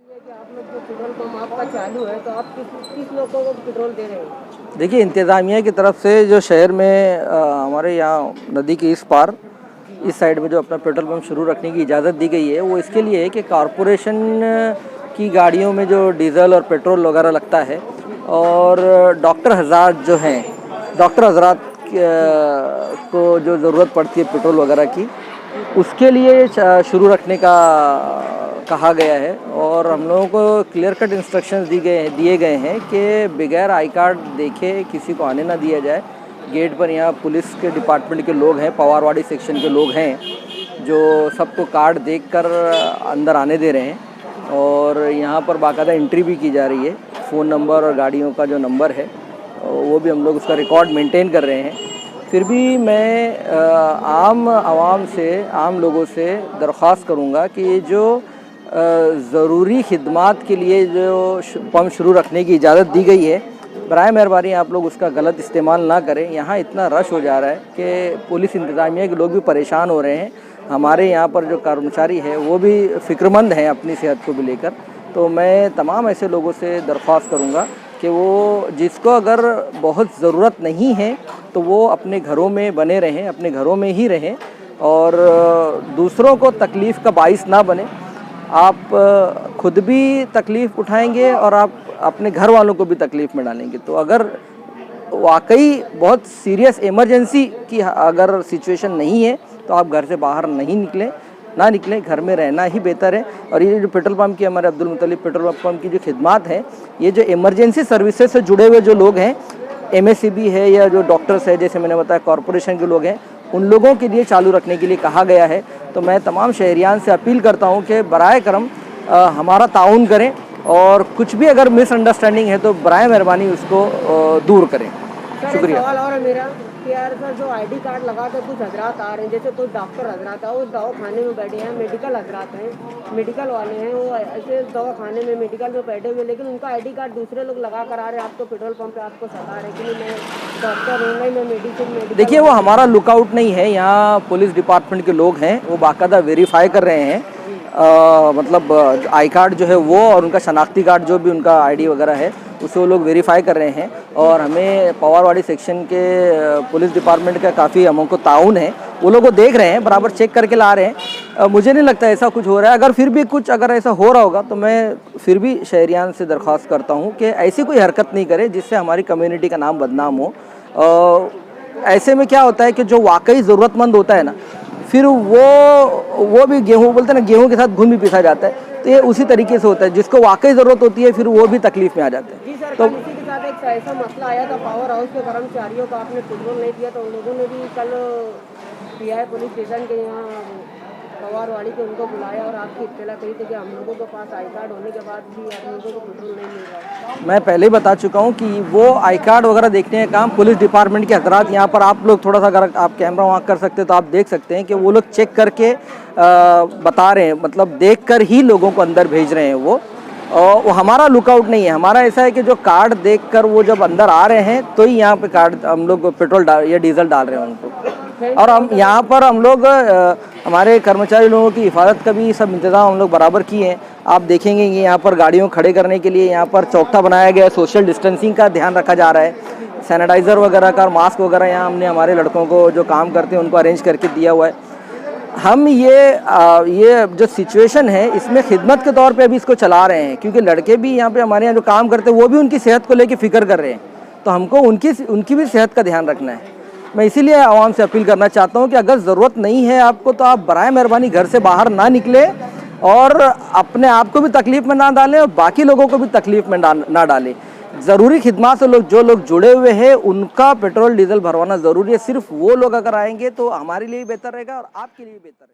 ये कि आप लोग जो पेट्रोल पंप आपका चालू है तो आप किस लोगों को पेट्रोल दे रहे हैं? देखिए, इंतज़ामिया की तरफ से जो शहर में हमारे यहाँ नदी के इस पार इस साइड में जो अपना पेट्रोल पंप शुरू रखने की इजाज़त दी गई है, वो इसके लिए है कि कॉरपोरेशन की गाड़ियों में जो डीज़ल और पेट्रोल वगैरह लगता है और डॉक्टर हज़रात जो हैं, डॉक्टर हज़रात को जो ज़रूरत पड़ती है पेट्रोल वगैरह की, उसके लिए शुरू रखने का कहा गया है। और हम लोगों को क्लियर कट इंस्ट्रक्शंस दिए गए हैं कि बगैर आई कार्ड देखे किसी को आने ना दिया जाए। गेट पर यहाँ पुलिस के डिपार्टमेंट के लोग हैं, पवारवाड़ी सेक्शन के लोग हैं जो सबको कार्ड देखकर अंदर आने दे रहे हैं और यहाँ पर बाकायदा एंट्री भी की जा रही है। फ़ोन नंबर और गाड़ियों का जो नंबर है वो भी हम लोग उसका रिकॉर्ड मेंटेन कर रहे हैं। फिर भी मैं आम लोगों से दरख्वास्त करूँगा कि जो ज़रूरी खिदमात के लिए जो पंप शुरू रखने की इजाज़त दी गई है, बराए मेहरबानी आप लोग उसका गलत इस्तेमाल ना करें। यहाँ इतना रश हो जा रहा है कि पुलिस इंतज़ामिया के लोग भी परेशान हो रहे हैं। हमारे यहाँ पर जो कर्मचारी है वो भी फ़िक्रमंद हैं अपनी सेहत को भी लेकर। तो मैं तमाम ऐसे लोगों से दरख्वास्त करूँगा कि वो जिसको अगर बहुत ज़रूरत नहीं है तो वो अपने घरों में बने रहें, अपने घरों में ही रहें और दूसरों को तकलीफ़ का बाइस ना बने। आप खुद भी तकलीफ़ उठाएंगे और आप अपने घर वालों को भी तकलीफ़ में डालेंगे। तो अगर वाकई बहुत सीरियस इमरजेंसी की अगर सिचुएशन नहीं है तो आप घर से बाहर नहीं निकलें, घर में रहना ही बेहतर है। और ये जो पेट्रोल पंप की हमारे अब्दुल मुत्तलिब पेट्रोल पंप की जो खिदमात हैं, ये जो इमरजेंसी सर्विसेज से जुड़े हुए जो लोग हैं, MSCB है या जो डॉक्टर्स है, जैसे मैंने बताया कॉरपोरेशन के लोग हैं, उन लोगों के लिए चालू रखने के लिए कहा गया है। तो मैं तमाम शहरियान से अपील करता हूं कि बराए करम हमारा ताउन करें और कुछ भी अगर मिसअंडरस्टैंडिंग है तो बराए मेहरबानी उसको दूर करें। शुक्रिया। सवाल और है मेरा कि यार सर जो ID कार्ड लगा कर कुछ हजरात आ रहे हैं, जैसे कोई डॉक्टर हजरात है वो दवाखाने में बैठे हैं, मेडिकल हजरात हैं, मेडिकल वाले हैं, वो ऐसे दवाखाने में मेडिकल में बैठे हुए, लेकिन उनका ID कार्ड दूसरे लोग लगा कर आ रहे हैं, आपको पेट्रोल पंप पे आपको सता रहे कि मैं डॉक्टर हूँ, नहीं मैं मेडिकल। देखिए, वो हमारा लुकआउट नहीं है, यहाँ पुलिस डिपार्टमेंट के लोग हैं, वो बाकायदा वेरीफाई कर रहे हैं। मतलब आई कार्ड जो है वो और उनका शनाख्ती कार्ड जो भी उनका ID वगैरह है उसे वो लोग वेरीफाई कर रहे हैं। और हमें पवारवाड़ी सेक्शन के पुलिस डिपार्टमेंट का काफ़ी हमको ताउन है, वो लोग को देख रहे हैं, बराबर चेक करके ला रहे हैं। मुझे नहीं लगता ऐसा कुछ हो रहा है। अगर फिर भी कुछ अगर ऐसा हो रहा होगा तो मैं फिर भी शहरियान से दरख्वास्त करता हूँ कि ऐसी कोई हरकत नहीं करें जिससे हमारी कम्युनिटी का नाम बदनाम हो। ऐसे में क्या होता है कि जो वाकई ज़रूरतमंद होता है ना, फिर वो भी गेहूँ बोलते हैं ना, गेहूँ के साथ घुन भी पिसा जाता है। तो ये उसी तरीके से होता है, जिसको वाकई ज़रूरत होती है फिर वो भी तकलीफ़ में आ जाते हैं। जी सर, तो इसी के साथ एक ऐसा मसला आया था, पावर हाउस के कर्मचारियों को आपने पेट्रोल नहीं दिया तो उन लोगों ने भी कल PI पुलिस स्टेशन के यहाँ पवारवाड़ी के उनको बुलाया और आपकी इत्तला कही थी कि हम लोगों के पास आई कार्ड होने के बाद भी आप लोगों को पेट्रोल नहीं मिल रहा है। मैं पहले ही बता चुका हूँ कि वो आई कार्ड वगैरह देखने का काम पुलिस डिपार्टमेंट के हजरात, यहाँ पर आप लोग थोड़ा सा अगर आप कैमरा वहाँ कर सकते तो आप देख सकते हैं कि वो लोग चेक करके बता रहे हैं, मतलब देख कर ही लोगों को अंदर भेज रहे हैं। वो हमारा लुकआउट नहीं है। हमारा ऐसा है कि जो कार्ड देखकर वो जब अंदर आ रहे हैं तो ही यहाँ पे कार्ड हम लोग पेट्रोल या डीजल डाल रहे हैं उनको। और हम यहाँ पर हम लोग हमारे कर्मचारी लोगों की हिफाजत का भी सब इंतज़ाम हम लोग बराबर किए हैं। आप देखेंगे कि यहाँ पर गाड़ियों खड़े करने के लिए यहाँ पर चौकठा बनाया गया है, सोशल डिस्टेंसिंग का ध्यान रखा जा रहा है, सैनिटाइज़र वगैरह का, मास्क वगैरह यहाँ हमने हमारे लड़कों को जो काम करते हैं उनको अरेंज करके दिया हुआ है। हम ये जो सिचुएशन है इसमें खिदमत के तौर पे अभी इसको चला रहे हैं, क्योंकि लड़के भी यहाँ पे हमारे यहाँ जो काम करते हैं वो भी उनकी सेहत को लेके फ़िक्र कर रहे हैं, तो हमको उनकी भी सेहत का ध्यान रखना है। मैं इसीलिए आवाम से अपील करना चाहता हूँ कि अगर ज़रूरत नहीं है आपको तो आप बराए मेहरबानी घर से बाहर ना निकले और अपने आप को भी तकलीफ़ में ना डालें और बाकी लोगों को भी तकलीफ़ में ना डालें। ज़रूरी खिदमत से जो लोग जुड़े हुए हैं उनका पेट्रोल डीजल भरवाना ज़रूरी है। सिर्फ वो लोग अगर आएंगे तो हमारे लिए बेहतर रहेगा और आपके लिए बेहतर है।